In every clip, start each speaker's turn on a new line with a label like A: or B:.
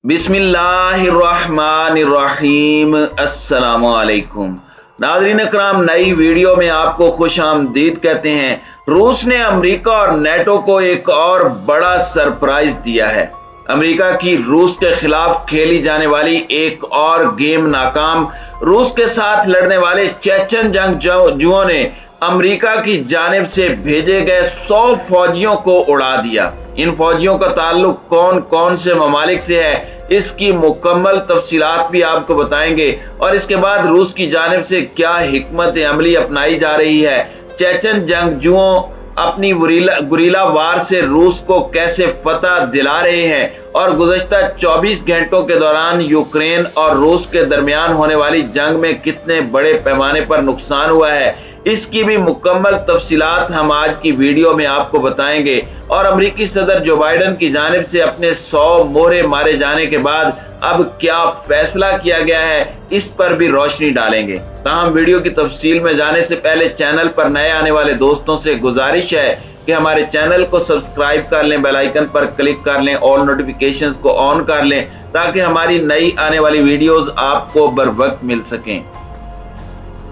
A: बिस्मिल्लाहिर्रहमानिर्रहीम। अस्सलामुअलैकुम नाज़रीन अकराम, नई वीडियो में आपको खुश आमदीद कहते हैं। रूस ने अमेरिका और नेटो को एक और बड़ा सरप्राइज दिया है। अमेरिका की रूस के खिलाफ खेली जाने वाली एक और गेम नाकाम। रूस के साथ लड़ने वाले चेचन जंगजुओं ने अमेरिका की जानिब से भेजे गए 100 फौजियों को उड़ा दिया। इन फौजियों का ताल्लुक कौन कौन से ममालिक से है, इसकी मुकम्मल तफसीलात भी आपको बताएंगे और इसके बाद रूस की जानिब से क्या हिकमत अमली अपनाई जा रही है। चेचन जंगजुओं अपनी गुरीला वार से रूस को कैसे फतह दिला रहे हैं और गुज़श्ता 24 घंटों के दौरान यूक्रेन और रूस के दरमियान होने वाली जंग में कितने बड़े पैमाने पर नुकसान हुआ है, इसकी भी मुकम्मल तफसीलात हम आज की वीडियो में आपको बताएंगे। और अमेरिकी सदर जो बाइडन की जानिब से अपने 100 मोहरे मारे जाने के बाद अब क्या फैसला किया गया है, इस पर भी रोशनी डालेंगे। ताहम वीडियो की तफसील में जाने से पहले चैनल पर नए आने वाले दोस्तों से गुजारिश है कि हमारे चैनल को सब्सक्राइब कर लें, बेल आइकन पर क्लिक कर लें, ऑल नोटिफिकेशंस को ऑन कर लें ताकि हमारी नई आने वाली वीडियोस आपको बर वक्त मिल सकें।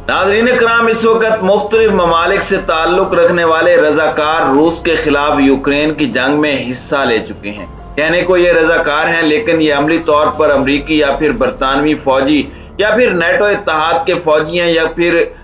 A: नाज़रीन कराम, इस वक्त मुख्तलिफ ममालिक से ताल्लुक रखने वाले रजाकार रूस के खिलाफ यूक्रेन की जंग में हिस्सा ले चुके हैं। कहने को ये रजाकार हैं, लेकिन ये अमली तौर पर अमरीकी या फिर बरतानवी फौजी या फिर नेटो इत्तेहाद के फौजी हैं या फिर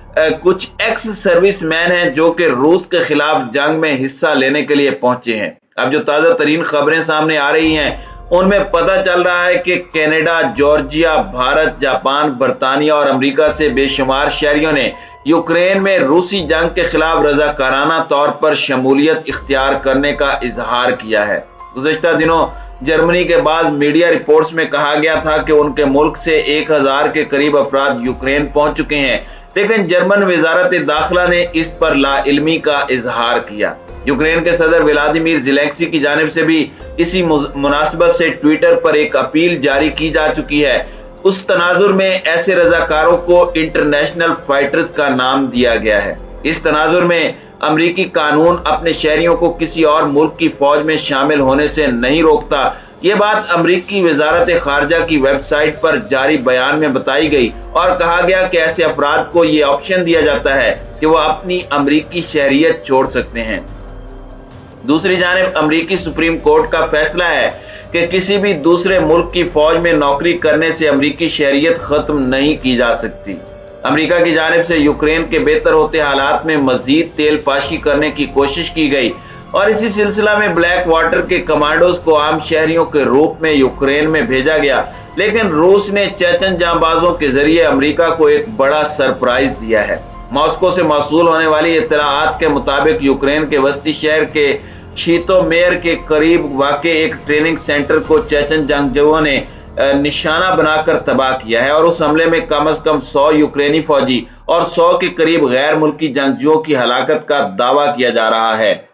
A: कुछ एक्स सर्विस मैन हैं जो कि रूस के खिलाफ जंग में हिस्सा लेने के लिए पहुंचे हैं। अब जो ताज़ा तरीन खबरें सामने आ रही हैं उनमें पता चल रहा है कि कनाडा, जॉर्जिया, भारत, जापान, बरतानिया और अमेरिका से बेशुमार शहरियों ने यूक्रेन में रूसी जंग के खिलाफ रजाकाराना तौर पर शमूलियत इख्तियार करने का इजहार किया है। गुज़श्ता दिनों जर्मनी के बाद मीडिया रिपोर्ट्स में कहा गया था कि उनके मुल्क से 1000 के करीब अफराद यूक्रेन पहुंच चुके हैं, लेकिन जर्मन वजारत दाखिला ने इस पर लाइल्मी का इजहार किया। यूक्रेन के सदर व्लादिमीर ज़ेलेंस्की की जानिब से भी इसी मुनासबत से ट्विटर पर एक अपील जारी की जा चुकी है। उस तनाजुर में ऐसे रजाकारों को इंटरनेशनल फाइटर्स का नाम दिया गया है। इस तनाजुर में अमरीकी कानून अपने शहरियों को किसी और मुल्क की फौज में शामिल होने से नहीं रोकता। ये बात अमरीकी वजारत खारजा की वेबसाइट पर जारी बयान में बताई गई और कहा गया कि ऐसे अफराद को ये ऑप्शन दिया जाता है कि वह अपनी अमरीकी शहरियत छोड़ सकते हैं। दूसरी जानिब अमरीकी सुप्रीम कोर्ट का फैसला है कि किसी भी दूसरे मुल्क की फौज में नौकरी करने से अमरीकी शहरियत खत्म नहीं की जा सकती। अमरीका की जानिब से यूक्रेन के बेहतर होते हालात में मजीद तेल पाशी करने की कोशिश की गई और इसी सिलसिला में ब्लैक वाटर के कमांडोज को आम शहरियों के रूप में यूक्रेन में भेजा गया। लेकिन रूस ने चेचन जांबाजों के जरिए अमरीका को एक बड़ा सरप्राइज दिया है। मॉस्को से मौसूल होने वाली इत्तलाआत के मुताबिक यूक्रेन के वस्ती शहर के शीतोमेर के करीब वाक़े एक ट्रेनिंग सेंटर को चेचन जंगजुओं ने निशाना बनाकर तबाह किया है और उस हमले में कम से कम 100 यूक्रेनी फौजी और 100 के करीब गैर मुल्की जंगजुओं की हलाकत का दावा किया जा रहा है।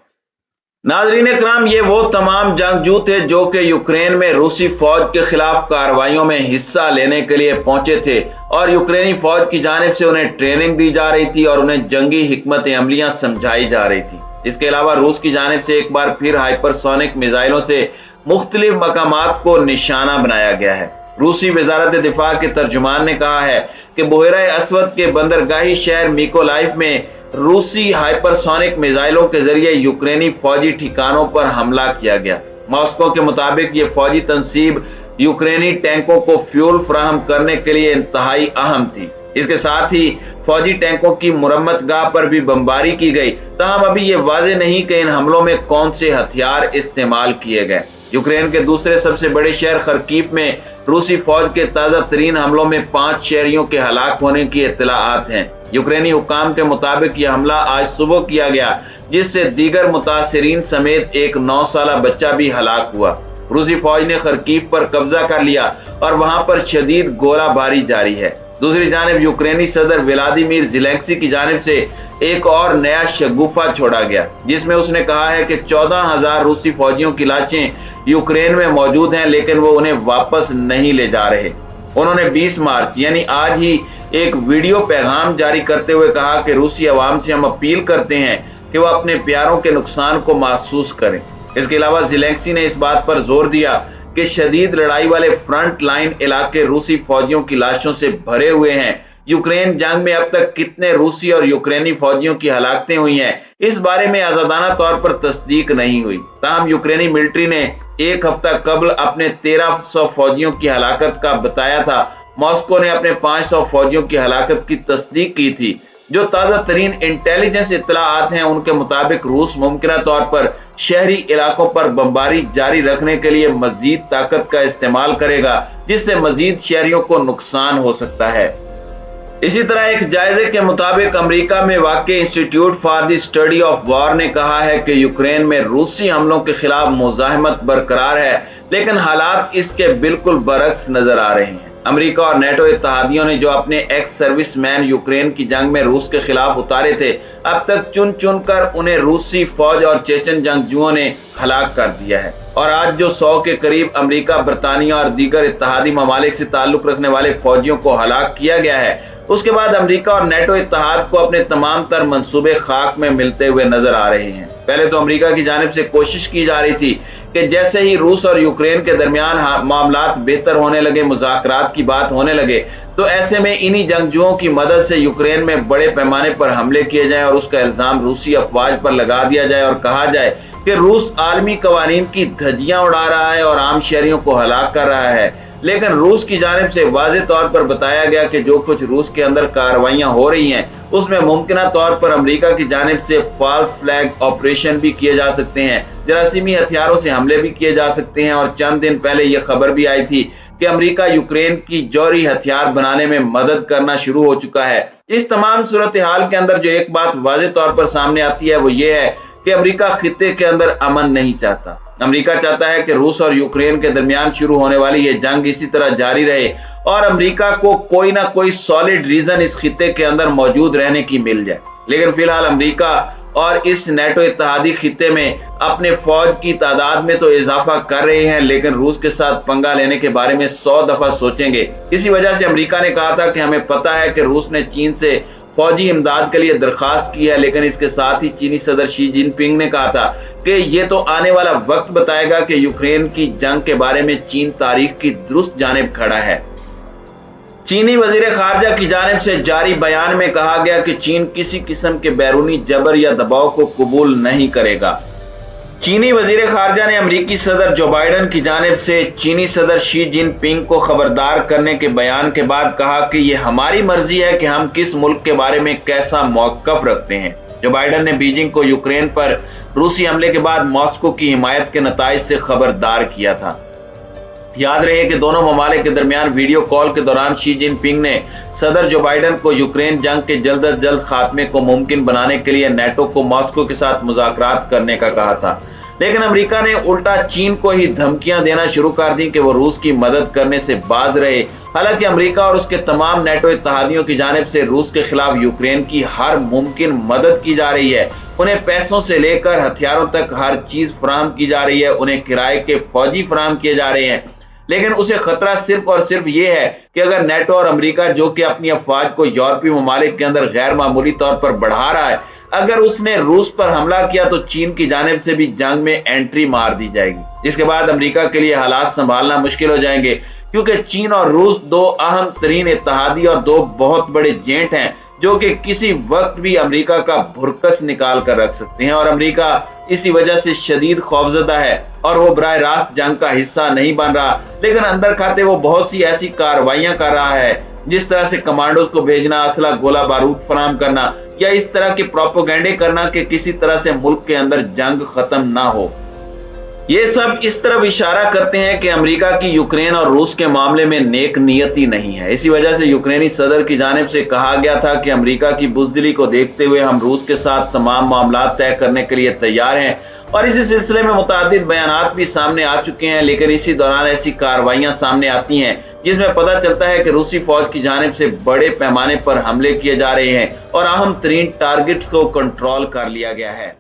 A: नाज़रीन इकराम, ये वो तमाम जंगजू थे जो कि यूक्रेन में रूसी फौज के खिलाफ कार्रवाइयों में हिस्सा लेने के लिए पहुंचे थे और यूक्रेनी फौज की जानिब से उन्हें ट्रेनिंग दी जा रही थी और उन्हें जंगी हिकमत अमलियां समझाई जा रही थी। इसके अलावा रूस की जानिब से एक बार फिर हाइपरसोनिक मिसाइलों से मुख्तलिफ मकामात को निशाना बनाया गया है। रूसी वजारत दिफा के तर्जुमान ने कहा है कि बहरा असवद के बंदरगाही शहर मिकोलाइव में रूसी हाइपरसोनिक मिसाइलों के जरिए यूक्रेनी फौजी ठिकानों पर हमला किया गया। मॉस्को के मुताबिक ये फौजी तंसीब यूक्रेनी टैंकों को फ्यूल फराहम करने के लिए इंतहाई अहम थी। इसके साथ ही फौजी टैंकों की मुरम्मत गाह पर भी बमबारी की गई। ताहम अभी ये वाज़ेह नहीं कि इन हमलों में कौन से हथियार इस्तेमाल किए गए। यूक्रेन के दूसरे सबसे बड़े शहर खरकीव में रूसी फौज के ताज़ा तरीन हमलों में 5 शहरियों के हलाक होने की इत्तलाआत हैं। यूक्रेनी हुकाम के मुताबिक यह हमला आज सुबह किया गया, जिससे दीगर मुतासिरीन समेत एक 9 साल बच्चा भी हलाक हुआ। रूसी फौज ने खरकीव पर कब्जा कर लिया और वहां पर शदीद गोलाबारी जारी है। दूसरी जानिब यूक्रेनी सदर व्लादिमीर ज़ेलेंस्की की जानिब से एक और नया शगुफा छोड़ा गया, जिसमें उसने कहा है कि 14,000 रूसी फौजियों की लाशें यूक्रेन में मौजूद हैं, लेकिन वो उन्हें वापस नहीं ले जा रहे। उन्होंने 20 मार्च यानी आज ही एक वीडियो पैगाम जारी करते हुए कहा कि रूसी अवाम से हम अपील करते हैं कि वह अपने प्यारों के नुकसान को महसूस करें। इसके अलावा ज़ेलेंस्की ने इस बात पर जोर दिया कि शदीद लड़ाई वाले फ्रंट लाइन इलाके रूसी फौजियों की लाशों से भरे हुए हैं। यूक्रेन जंग में अब तक कितने रूसी और यूक्रेनी फौजियों की हलाकतें हुई हैं, इस बारे में आजादाना तौर पर तस्दीक नहीं हुई। ताहम यूक्रेनी मिलिट्री ने एक हफ्ता कबल अपने 1300 फौजियों की हलाकत का बताया था। मॉस्को ने अपने 500 फौजियों की हलाकत की तस्दीक की थी। जो ताज़ा तरीन इंटेलिजेंस इत्तलाआत हैं उनके मुताबिक रूस मुमकिन तौर पर शहरी इलाकों पर बमबारी जारी रखने के लिए मजीद ताकत का इस्तेमाल करेगा, जिससे मजीद शहरियों को नुकसान हो सकता है। इसी तरह एक जायजे के मुताबिक अमेरिका में वाक़े institute for the study of war ने कहा है कि यूक्रेन में रूसी हमलों के खिलाफ मुजाहिमत बरकरार है, लेकिन हालात इसके बिल्कुल बरक्स नजर आ रहे हैं। अमेरिका और नेटो इत्तेहादियों ने जो अपने एक्स सर्विस मैन यूक्रेन की जंग में रूस के खिलाफ उतारे थे, अब तक चुन चुन कर उन्हें रूसी फौज और चेचन जंगजुओं ने हलाक कर दिया है। और आज जो 100 के करीब अमेरिका, बरतानिया और दीगर इत्तेहादी ममालिक से ताल्लुक रखने वाले फौजियों को हलाक किया गया है, उसके बाद अमेरिका और नेटो इत्तेहाद को अपने तमाम तर मंसूबे खाक में मिलते हुए नजर आ रहे हैं। पहले तो अमेरिका की जानिब से कोशिश की जा रही थी कि जैसे ही रूस और यूक्रेन के दरमियान मामलात बेहतर होने लगे, मुज़ाकरात की बात होने लगे, तो ऐसे में इन्हीं जंगजुओं की मदद से यूक्रेन में बड़े पैमाने पर हमले किए जाएं और उसका इल्जाम रूसी अफवाज पर लगा दिया जाए और कहा जाए कि रूस आलमी कवानीन की धज्जियां उड़ा रहा है और आम शहरियों को हलाक कर रहा है। लेकिन रूस की जानिब से वाज़ेह तौर पर बताया गया कि जो कुछ रूस के अंदर कार्रवाइयां हो रही हैं, उसमें मुमकिन तौर पर अमेरिका की जानिब से फॉल्स फ्लैग ऑपरेशन भी किए जा सकते हैं, जरासीमी हथियारों से हमले भी किए जा सकते हैं। और चंद दिन पहले यह खबर भी आई थी कि अमेरिका यूक्रेन की जौहरी हथियार बनाने में मदद करना शुरू हो चुका है। इस तमाम सूरत हाल के अंदर जो एक बात वाज़ेह तौर पर सामने आती है वो ये है कि अमेरिका खित्ते के अंदर अमन नहीं चाहता। अमेरिका चाहता है कि रूस और यूक्रेन के दरमियान शुरू होने वाली ये जंग इसी तरह जारी रहे और अमेरिका को कोई ना कोई सॉलिड रीजन इस खित्ते के अंदर मौजूद रहने की मिल जाए। लेकिन फिलहाल अमेरिका और इस नेटो इत्तेहादी खित्ते में अपने फौज की तादाद में तो इजाफा कर रहे हैं, लेकिन रूस के साथ पंगा लेने के बारे में 100 दफा सोचेंगे। इसी वजह से अमेरिका ने कहा था कि हमें पता है कि रूस ने चीन से फौजी इमदाद के लिए दरखास्त की है, लेकिन इसके साथ ही चीनी सदर शी जिनपिंग ने कहा था कि ये तो आने वाला वक्त बताएगा कि यूक्रेन की जंग के बारे में चीन तारीख की दुरुस्त जानिब खड़ा है। चीनी वजीर खारजा की जानिब से जारी बयान में कहा गया कि चीन किसी किस्म के बैरूनी जबर या दबाव को कबूल नहीं करेगा। चीनी वजीर खारजा ने अमेरिकी सदर जो बाइडन की जानिब से चीनी सदर शी जिनपिंग को खबरदार करने के बयान के बाद कहा कि ये हमारी मर्जी है कि हम किस मुल्क के बारे में कैसा मौक़िफ़ रखते हैं। जो बाइडन ने बीजिंग को यूक्रेन पर रूसी हमले के बाद मॉस्को की हिमायत के नताइज से खबरदार किया था। याद रहे कि दोनों ममालिक के दरमियान वीडियो कॉल के दौरान शी जिनपिंग ने सदर जो बाइडन को यूक्रेन जंग के जल्द अज जल्द खात्मे को मुमकिन बनाने के लिए नेटो को मॉस्को के साथ मुज़ाकरात करने का कहा था। लेकिन अमेरिका ने उल्टा चीन को ही धमकियां देना शुरू कर दी कि वो रूस की मदद करने से बाज रहे। हालांकि अमेरिका और उसके तमाम नेटो इत्तेहादियों की जानिब से रूस के खिलाफ यूक्रेन की हर मुमकिन मदद की जा रही है। उन्हें पैसों से लेकर हथियारों तक हर चीज फराहम की जा रही है, उन्हें किराए के फौजी फराहम किए जा रहे हैं। लेकिन उसे खतरा सिर्फ और सिर्फ ये है कि अगर नेटो और अमेरिका, जो कि अपनी अफवाज को यूरोपीय ममालिक के अंदर गैर मामूली तौर पर बढ़ा रहा है, अगर उसने रूस पर हमला किया तो चीन की जानिब से भी जंग में एंट्री मार दी जाएगी। इसके बाद अमेरिका के लिए हालात संभालना मुश्किल हो जाएंगे, क्योंकि चीन और रूस दो अहम तरीन इत्तेहादी और दो बहुत बड़े जेंट हैं जो कि किसी वक्त भी अमेरिका का भुरकस निकाल कर रख सकते हैं। और अमेरिका इसी वजह से शदीद खौफजदा है और वो बराह रास्त जंग का हिस्सा नहीं बन रहा, लेकिन अंदर खाते वो बहुत सी ऐसी कार्रवाइयां कर रहा है, जिस तरह से कमांडोज को भेजना, असला गोला बारूद फराहम करना या इस तरह के प्रोपोगेंडे करना कि किसी तरह से मुल्क के अंदर जंग खत्म ना हो। ये सब इस तरफ इशारा करते हैं कि अमेरिका की यूक्रेन और रूस के मामले में नेक नियति नहीं है। इसी वजह से यूक्रेनी सदर की जानिब से कहा गया था कि अमेरिका की बुज़दिली को देखते हुए हम रूस के साथ तमाम मामला तय करने के लिए तैयार हैं। और इसी सिलसिले में मुतादिद बयानात भी सामने आ चुके हैं, लेकिन इसी दौरान ऐसी कार्रवाइयां सामने आती हैं जिसमें पता चलता है कि रूसी फौज की जानिब से बड़े पैमाने पर हमले किए जा रहे हैं और अहम तरीन टारगेट्स को कंट्रोल कर लिया गया है।